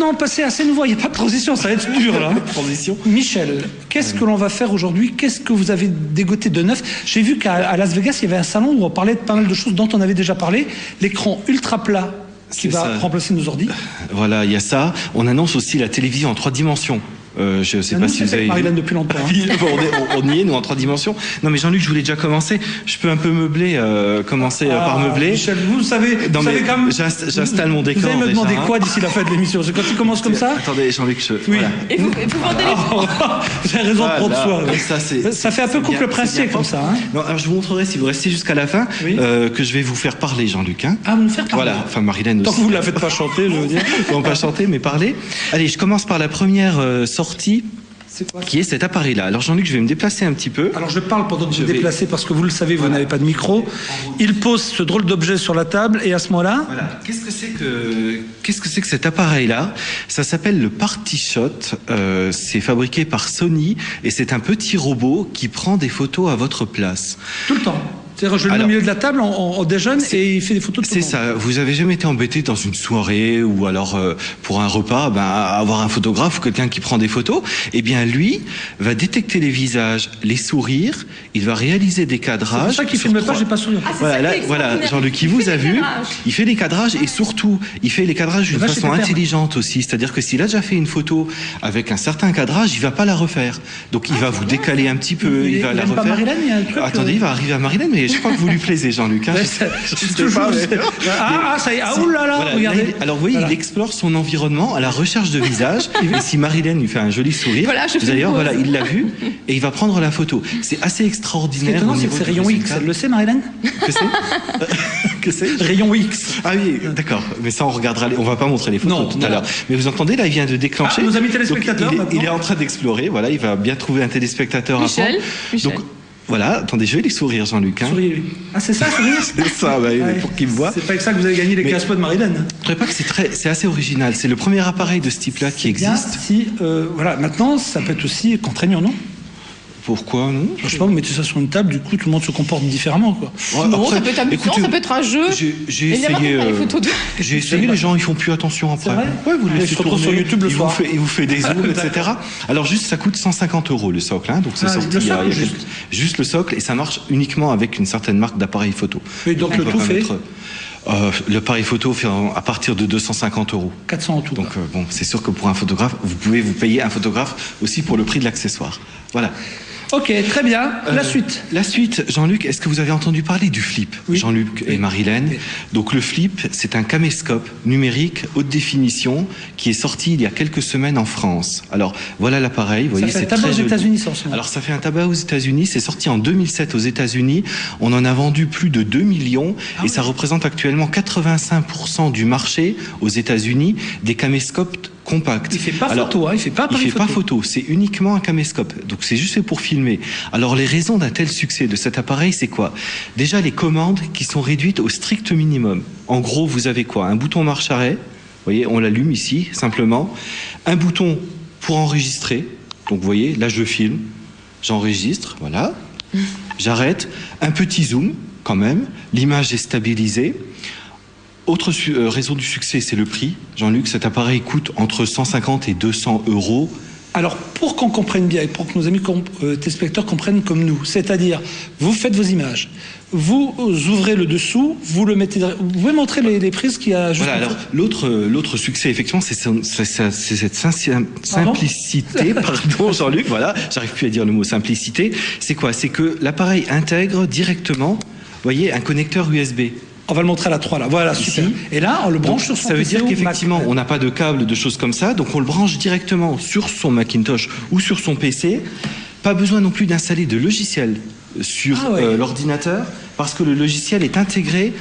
maintenant passer à ces nouveaux. Il n'y a pas de transition, ça va être dur là. Transition. Michel, qu'est-ce que l'on va faire aujourd'hui? Qu'est-ce que vous avez dégoté de neuf? J'ai vu qu'à Las Vegas, il y avait un salon où on parlait de pas mal de choses dont on avait déjà parlé. L'écran ultra plat qui va remplacer nos ordi. Voilà, il y a ça. On annonce aussi la télévision en 3 dimensions. Je ne sais pas si vous avez... Marilyn depuis longtemps. On y est, nous, en 3 dimensions. Non, mais Jean-Luc, je voulais déjà commencer. Je peux un peu meubler, commencer par meubler. Michel, vous savez, non, vous savez quand même... J'installe mon décor. Vous allez me demander quoi d'ici la fin de l'émission? Quand tu commences comme ça... Attendez, Jean-Luc, Oui. Voilà. Et vous vendez les... Vous avez raison de prendre soin. Ça fait un peu couple princier comme ça. Hein. Non, alors je vous montrerai, si vous restez jusqu'à la fin, que je vais vous faire parler, Jean-Luc. Hein. Ah, vous me faire parler. Voilà, enfin Marilyn aussi. Tant que vous ne la faites pas chanter, je veux dire. Non, pas chanter, mais parler. Allez, je commence par la première sortie. Qui est cet appareil-là. Alors Jean-Luc, je vais me déplacer un petit peu. Alors je parle pendant que vous déplacez parce que vous le savez, vous n'avez pas de micro. Il pose ce drôle d'objet sur la table et à ce moment-là... Voilà. Qu'est-ce que c'est que cet appareil-là? Ça s'appelle le PartyShot. C'est fabriqué par Sony et c'est un petit robot qui prend des photos à votre place. Tout le temps. C'est-à-dire, je le mets au milieu de la table, on déjeune et il fait des photos de tout le monde. C'est ça. Vous avez jamais été embêté dans une soirée ou alors pour un repas, avoir un photographe ou quelqu'un qui prend des photos? Eh bien, lui va détecter les visages, les sourires. Il va réaliser des cadrages. C'est pour ça qu'il filme pas, j'ai pas souri. Voilà, Jean-Luc qui vous a vu. Il fait les cadrages et surtout, il fait les cadrages d'une façon intelligente aussi. C'est-à-dire que s'il a déjà fait une photo avec un certain cadrage, il va pas la refaire. Donc, il va vous décaler un petit peu. Il va la refaire. Marilyn, il y a un truc. Attendez, il va arriver à Marilyn, mais je crois que vous lui plaisez, Jean-Luc. Hein. Ça y est. Ah, oulala, voilà, regardez. Là, alors, vous voyez, il explore son environnement à la recherche de visage. Et si Marilyn lui fait un joli sourire, d'ailleurs, voilà, il l'a vu et il va prendre la photo. C'est assez extraordinaire. C'est que c'est rayon X. Elle le sait, Marilyn? Que c'est? Que c'est? Rayon X. Ah oui, d'accord. Mais ça, on regardera. On va pas montrer les photos tout à l'heure. Mais vous entendez, là, il vient de déclencher. Nos amis téléspectateurs. Il est en train d'explorer. Voilà, il va bien trouver un téléspectateur à prendre. Michel. Donc, voilà, attendez, je vais lui sourire, Jean-Luc. Hein. Souriez-lui. Ah, c'est ça, sourire? C'est ça, pour qu'il me voit. C'est pas avec ça que vous avez gagné les 15 points de Marilyn. Je ne pas que c'est assez original. C'est le premier appareil de ce type-là qui existe. Si, voilà, maintenant, ça peut être aussi contraignant, non? Pourquoi, non? Je sais pas, vous mettez ça sur une table, du coup, tout le monde se comporte différemment, quoi. Non, ça peut être amusant, ça peut être un jeu. J'ai essayé. J'ai essayé, les gens, ils font plus attention après. C'est vrai? Ouais, vous le laissez tourner sur YouTube le soir. Il vous fait des zooms, etc. Alors, juste, ça coûte 150 € le socle, hein, donc c'est sorti il y a juste le socle, et ça marche uniquement avec une certaine marque d'appareil photo. Et donc, le tout fait l'appareil photo fait à partir de 250 €. 400 en tout. Donc, bon, c'est sûr que pour un photographe, vous pouvez vous payer un photographe aussi pour le prix de l'accessoire. Voilà. Ok, très bien. La suite. La suite, Jean-Luc, est-ce que vous avez entendu parler du flip? Oui. Jean-Luc et Marilyn. Oui. Donc le flip, c'est un caméscope numérique haute définition qui est sorti il y a quelques semaines en France. Alors voilà l'appareil, vous voyez, c'est très joli. Ça fait un tabac aux États-Unis, ça en ce moment. Alors ça fait un tabac aux États-Unis, c'est sorti en 2007 aux États-Unis. On en a vendu plus de 2 millions et ça représente actuellement 85% du marché aux États-Unis des caméscopes compact. Il fait pas photo, hein, il fait pas photo, c'est uniquement un caméscope. Donc c'est juste fait pour filmer. Alors les raisons d'un tel succès de cet appareil, c'est quoi? Déjà les commandes qui sont réduites au strict minimum. En gros, vous avez quoi? Un bouton marche-arrêt. Vous voyez, on l'allume ici, simplement. Un bouton pour enregistrer. Donc vous voyez, là je filme, j'enregistre, voilà. J'arrête. Un petit zoom, quand même. L'image est stabilisée. Autre raison du succès, c'est le prix. Jean-Luc, cet appareil coûte entre 150 et 200 €. Alors, pour qu'on comprenne bien, et pour que nos amis téléspectateurs comprennent comme nous, c'est-à-dire, vous faites vos images, vous ouvrez le dessous, vous le mettez... Vous pouvez montrer les prises qu'il y a juste... Voilà, alors, l'autre succès, effectivement, c'est cette simplicité, pardon Jean-Luc, voilà, j'arrive plus à dire le mot simplicité. C'est quoi? C'est que l'appareil intègre directement, vous voyez, un connecteur USB. On va le montrer à la 3 là, voilà, super. Et là, on le branche sur son PC. Ça veut dire qu'effectivement, on n'a pas de câble, de choses comme ça, donc on le branche directement sur son Macintosh ou sur son PC. Pas besoin non plus d'installer de logiciel sur l'ordinateur, parce que le logiciel est intégré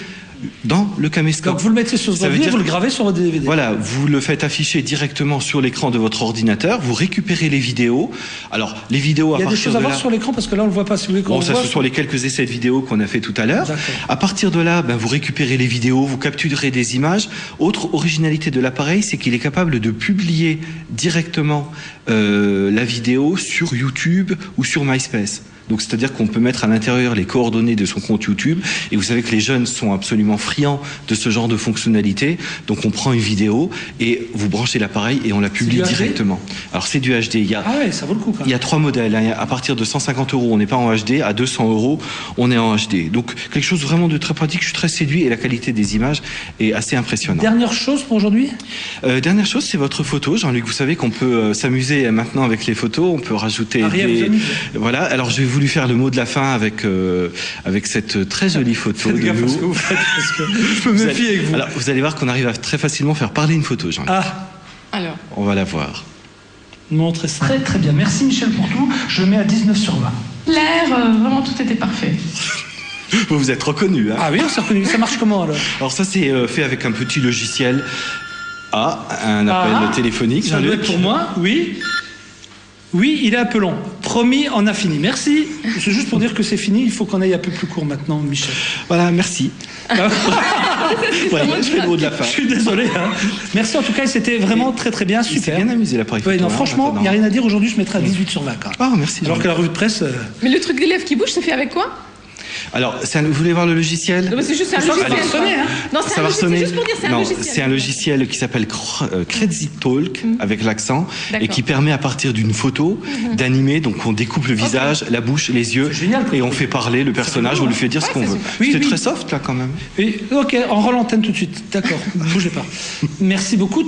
dans le caméscope. Donc vous le mettez sur votre ordi, vous le gravez sur votre DVD. Voilà, vous le faites afficher directement sur l'écran de votre ordinateur, vous récupérez les vidéos. Alors, les vidéos à partir de là... Il y a des choses à voir sur l'écran parce que là, on ne le voit pas. Si vous voulez qu'on ça, ce sont les quelques essais de vidéos qu'on a fait tout à l'heure. À partir de là, vous récupérez les vidéos, vous capturez des images. Autre originalité de l'appareil, c'est qu'il est capable de publier directement la vidéo sur YouTube ou sur MySpace. Donc c'est-à-dire qu'on peut mettre à l'intérieur les coordonnées de son compte YouTube. Et vous savez que les jeunes sont absolument friands de ce genre de fonctionnalité. Donc on prend une vidéo et vous branchez l'appareil et on la publie directement. Alors c'est du HD. Ah ouais, ça vaut le coup quand même. Il y a 3 modèles. Hein. À partir de 150 €, on n'est pas en HD. À 200 €, on est en HD. Donc quelque chose vraiment de très pratique. Je suis très séduit et la qualité des images est assez impressionnante. Dernière chose pour aujourd'hui ? Dernière chose, c'est votre photo. Jean-Luc, vous savez qu'on peut s'amuser maintenant avec les photos. On peut rajouter Voilà. Alors j'ai voulu faire le mot de la fin avec cette très jolie photo de nous. Ce que vous faites, parce que je peux me méfier avec vous. Alors vous allez voir qu'on arrive à très facilement faire parler une photo, Jean-Luc. Ah. Alors. On va la voir. Montrez ça. Très très bien. Merci Michel pour tout. Je mets à 19 sur 20. L'air, vraiment tout était parfait. Vous êtes reconnu, hein? Ah oui, on s'est reconnu. Ça marche comment alors? Alors ça c'est fait avec un petit logiciel. Un appel téléphonique. Ça doit être pour moi, oui. Oui, il est un peu long. Promis, on a fini. Merci. C'est juste pour dire que c'est fini. Il faut qu'on aille un peu plus court maintenant, Michel. Voilà, merci. Voilà, je fais le mot de la fin. Je suis désolé. Hein. Merci en tout cas, c'était vraiment très très bien, super. C'est bien amusé l'appareil photo. Ouais, non, franchement, il n'y a rien à dire. Aujourd'hui, je mettrai à 18 sur 20. Ah, merci. Alors que la revue de presse... Mais le truc des lèvres qui bouge, c'est fait avec quoi? Alors, vous voulez voir le logiciel? Non, mais c'est juste un logiciel. Ça va sonner, hein? Non, c'est un logiciel. C'est juste pour dire c'est un logiciel. C'est un logiciel qui s'appelle Crazy Talk, avec l'accent, et qui permet à partir d'une photo d'animer. Donc, on découpe le visage, la bouche, les yeux, et on fait parler le personnage, on lui fait dire ce qu'on veut. C'est très soft, là, quand même. Ok, on rend l'antenne tout de suite. D'accord, ne bougez pas. Merci beaucoup.